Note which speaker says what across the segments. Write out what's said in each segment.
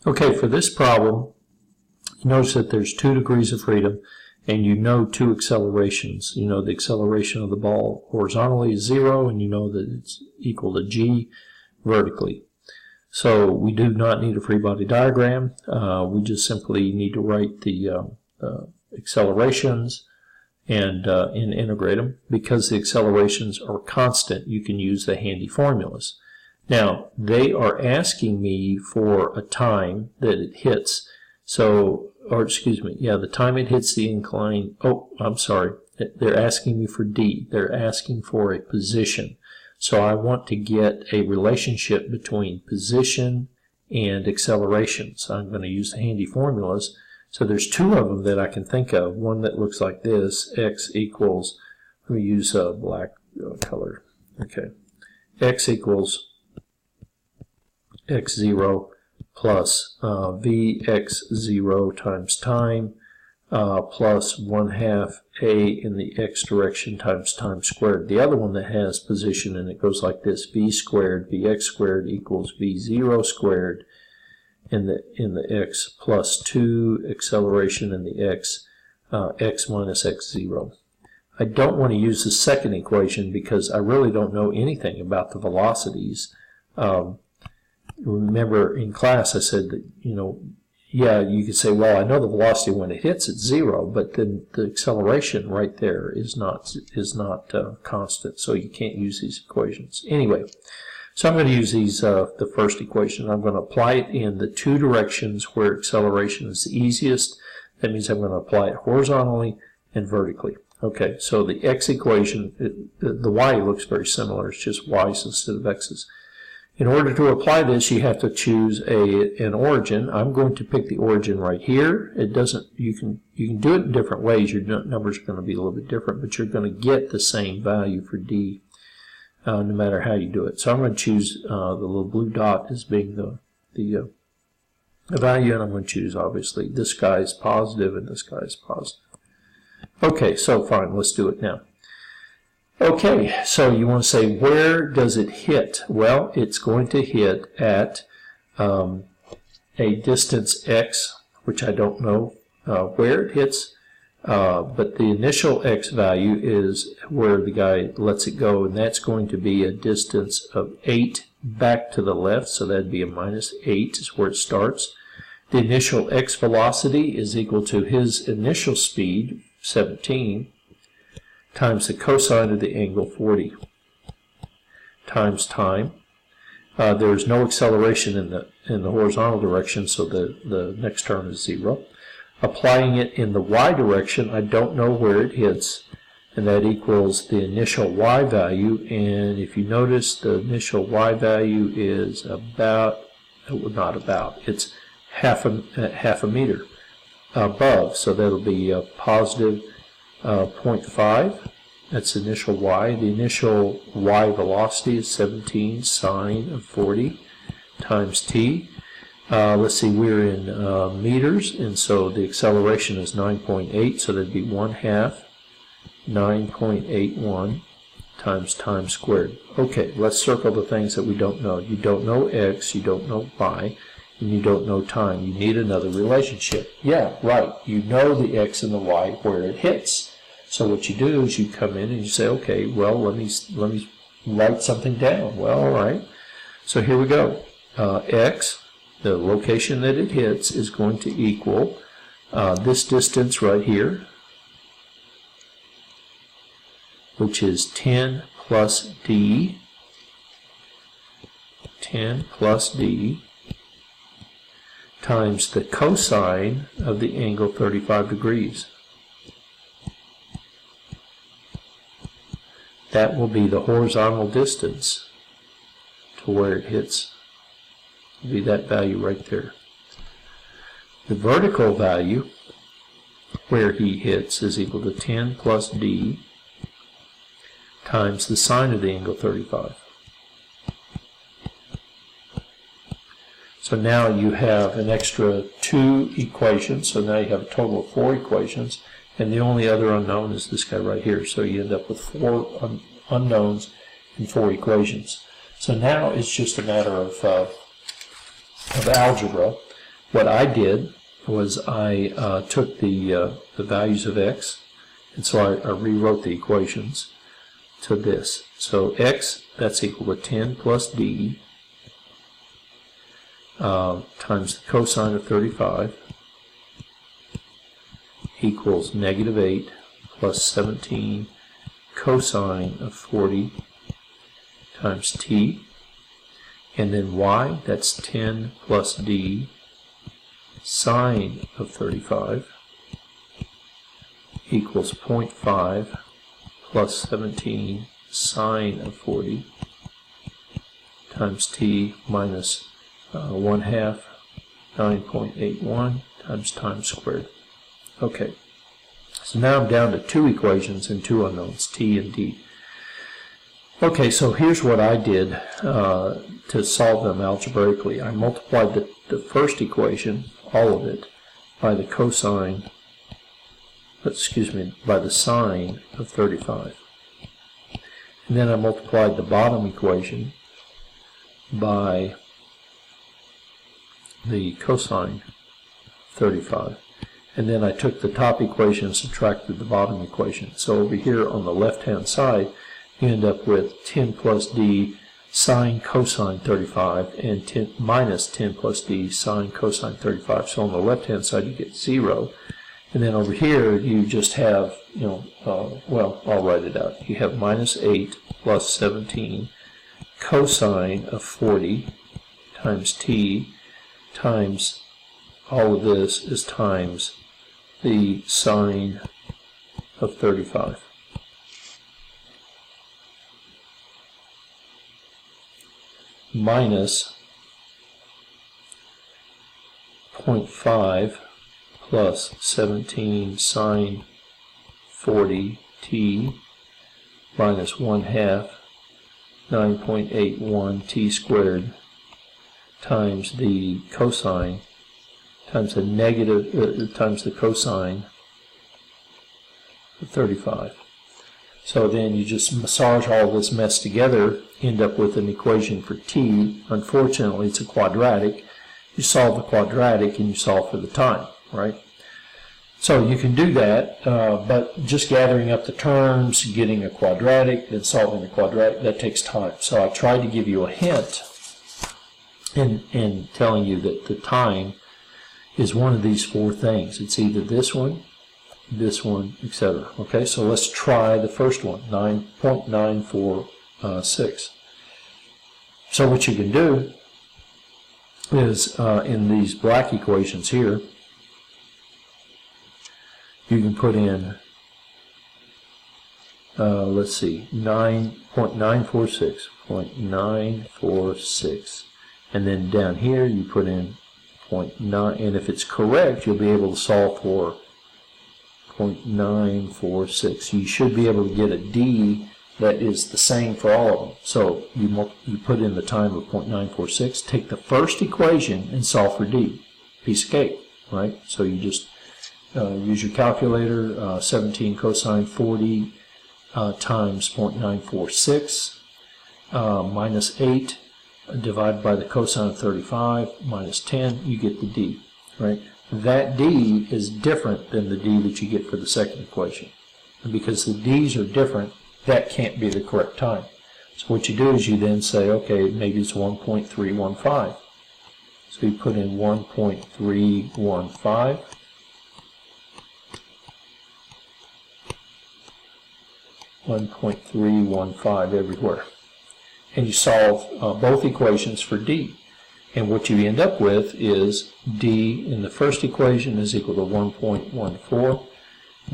Speaker 1: Okay, for this problem, notice that there's 2 degrees of freedom, and you know 2 accelerations. You know the acceleration of the ball horizontally is 0, and you know that it's equal to g vertically. So we do not need a free body diagram. We just simply need to write the accelerations and integrate them. Because the accelerations are constant, you can use the handy formulas. Now, they are asking me for a time that it hits. So, or excuse me, yeah, the time it hits the incline. Oh, I'm sorry. They're asking me for D. They're asking for a position. So I want to get a relationship between position and acceleration. So I'm going to use the handy formulas. So there's 2 of them that I can think of. One that looks like this, x equals, let me use a black color. Okay. X equals x0 plus vx0 times time plus 1/2 a in the x direction times time squared. The other one that has position, and it goes like this: v squared, vx squared equals v0 squared in the x plus 2 acceleration in the x, x minus x0. I don't want to use the second equation because I really don't know anything about the velocities. Remember in class I said that, yeah, you could say, well, I know the velocity when it hits it's 0, but then the acceleration right there is not constant, so you can't use these equations. Anyway, so I'm going to use these the first equation. I'm going to apply it in the 2 directions where acceleration is the easiest. That means I'm going to apply it horizontally and vertically. Okay, so the x equation, the y looks very similar. It's just y's instead of x's. In order to apply this, you have to choose an origin. I'm going to pick the origin right here. It doesn't. You can do it in different ways. Your numbers are going to be a little bit different, but you're going to get the same value for d, no matter how you do it. So I'm going to choose the little blue dot as being the value, and I'm going to choose, obviously, this guy is positive and this guy is positive. Okay, so fine. Let's do it now. Okay, so you want to say, where does it hit? Well, it's going to hit at a distance x, which I don't know where it hits, but the initial x value is where the guy lets it go, and that's going to be a distance of 8 back to the left, so that'd be a minus 8 is where it starts. The initial x velocity is equal to his initial speed, 17, times the cosine of the angle 40 times time. There's no acceleration in the horizontal direction, so the next term is 0. Applying it in the y direction, I don't know where it hits, and that equals the initial y value. And if you notice, the initial y value is about, not about, it's half a meter above, so that'll be a positive 0.5. That's the initial y. The initial y velocity is 17 sine of 40 times t. Let's see, we're in meters, and so the acceleration is 9.8, so that'd be 1/2 9.81 times time squared. Okay, let's circle the things that we don't know. You don't know x, you don't know y, and you don't know time. You need another relationship. Yeah, right. You know the x and the y where it hits. So what you do is you come in and you say, okay, well, let me write something down. Well, all right. So here we go. X, the location that it hits, is going to equal this distance right here, which is 10 plus d, 10 plus d, times the cosine of the angle 35 degrees. That will be the horizontal distance to where it hits. It'll be that value right there. The vertical value where he hits is equal to 10 plus d times the sine of the angle 35. So now you have an extra 2 equations, so now you have a total of 4 equations, and the only other unknown is this guy right here. So you end up with 4 unknowns and 4 equations. So now it's just a matter of algebra. what I did was I took the values of x, and so I rewrote the equations to this. So x, that's equal to 10 plus d times the cosine of 35 equals negative 8 plus 17 cosine of 40 times t. And then y, that's 10 plus d sine of 35 equals 0.5 plus 17 sine of 40 times t minus 1/2 9.81 times time squared. Okay, so now I'm down to two equations and two unknowns, t and d. Okay, so here's what I did to solve them algebraically. I multiplied the first equation, all of it, by the cosine, by the sine of 35. And then I multiplied the bottom equation by the cosine 35. And then I took the top equation and subtracted the bottom equation. So over here on the left-hand side, you end up with 10 plus d sine cosine 35 and minus 10 plus d sine cosine 35. So on the left-hand side, you get 0. And then over here, you just have, well, I'll write it out. You have minus 8 plus 17 cosine of 40 times t times all of this is times the sine of 35. Minus 0.5 plus 17 sine 40 t minus 1/2 9.81 t squared times the cosine times the negative times the cosine of 35. So then you just massage all this mess together, end up with an equation for t. Unfortunately, it's a quadratic. You solve the quadratic and you solve for the time, right? So you can do that, but just gathering up the terms, getting a quadratic, then solving the quadratic, that takes time. So I tried to give you a hint in telling you that the time is one of these four things. It's either this one, etc. Okay, so let's try the first one, 9.946. So what you can do is in these black equations here, you can put in, let's see, 9.946, and then down here you put in 0.9, and if it's correct, you'll be able to solve for 0.946. You should be able to get a d that is the same for all of them. So you put in the time of 0.946, take the first equation and solve for d. Piece of cake, right? So you just use your calculator, 17 cosine 40 times 0.946 minus 8 divided by the cosine of 35 minus 10, you get the d, right? That d is different than the d that you get for the second equation. And because the d's are different, that can't be the correct time. So what you do is you then say, okay, maybe it's 1.315. So you put in 1.315. everywhere. And you solve both equations for d. And what you end up with is d in the first equation is equal to 1.14.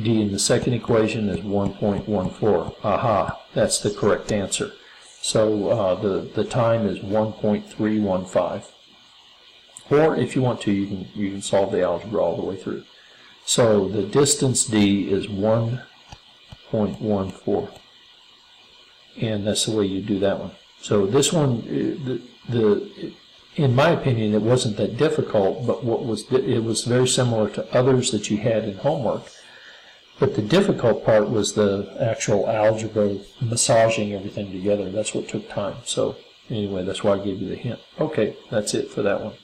Speaker 1: D in the second equation is 1.14. Aha, that's the correct answer. So the time is 1.315. Or if you want to, you can solve the algebra all the way through. So the distance d is 1.14. And that's the way you do that one. So this one, in my opinion, it wasn't that difficult, but it was very similar to others that you had in homework. But the difficult part was the actual algebra, massaging everything together. That's what took time. So anyway, that's why I gave you the hint. Okay, that's it for that one.